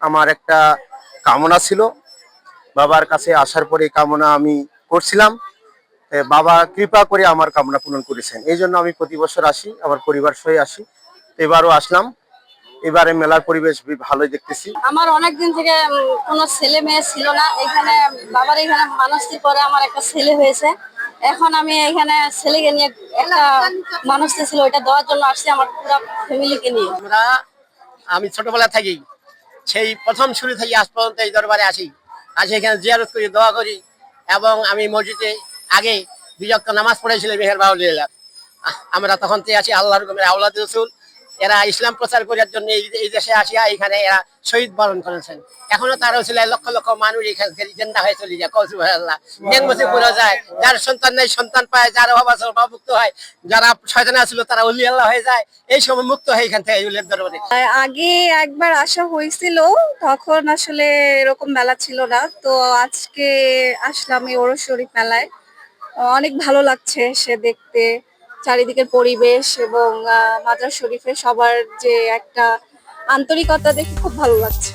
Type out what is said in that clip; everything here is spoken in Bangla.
আমার একটা কামনা ছিল, বাবার কাছে আসার পরে এই কামনা আমি করছিলাম। বাবা কৃপা করে আমার কামনা পূরণ করেছেন, এই জন্য আমি প্রতি বছর আসি, আমার পরিবার সহ আসি। এবারও আসলাম। এবারে মেলার পরিবেশ ভালোই দেখতেছি। আমার অনেকদিন থেকে কোনো ছেলে মেয়ে ছিল না, এখানে বাবার এখানে মানসিক করে আমার একটা ছেলে হয়েছে। এখন আমি এখানে ছেলেকে নিয়ে একটা মানুষটি ছিল ওইটা দেওয়ার জন্য আসছি আমার পুরো ফ্যামিলিকে নিয়ে। আমি ছোটবেলা থেকেই সেই প্রথম শুরু থেকে আজ পর্যন্ত এই দরবারে আসি, এখানে জিয়ারত করি, দোয়া করি। এবং আমি মসজিদে আগে 2 ওয়াক্ত নামাজ পড়েছিলাম মেহেরবাউলিল্লাহ। আমরা তখন থেকে আছি আল্লাহর হুকুমে আওলাদ রাসূল। এরা ইসলাম প্রচার করার জন্য এই দেশে আসিয়া এখানে এরা শহীদ বরণ করেছেন। এখনো তারা ছিল লক্ষ লক্ষ মানুষ এখানে জিন্দা হয়ে চলে যায়। কৌসুবহানাল্লাহ, নেংমসে পুরো যায়। যার সন্তান নেই সন্তান পায়, যার অভাব আছে অভাব মুক্ত হয়, যারা শয়তানে ছিল তারা ওলি আল্লাহ হয়ে যায়। এই সময় মুক্ত হয়ে এখান থেকে উলিয়ার দরবারে। আগে একবার আসা হয়েছিল, তখন আসলে এরকম মেলা ছিল না। তো আজকে আসলাম এই ওরস শরীফ মেলায়। অনেক ভালো লাগছে সে দেখতে, চারিদিকের পরিবেশ এবং মাজার শরীফে সবার যে একটা আন্তরিকতা দেখে খুব ভালো লাগছে।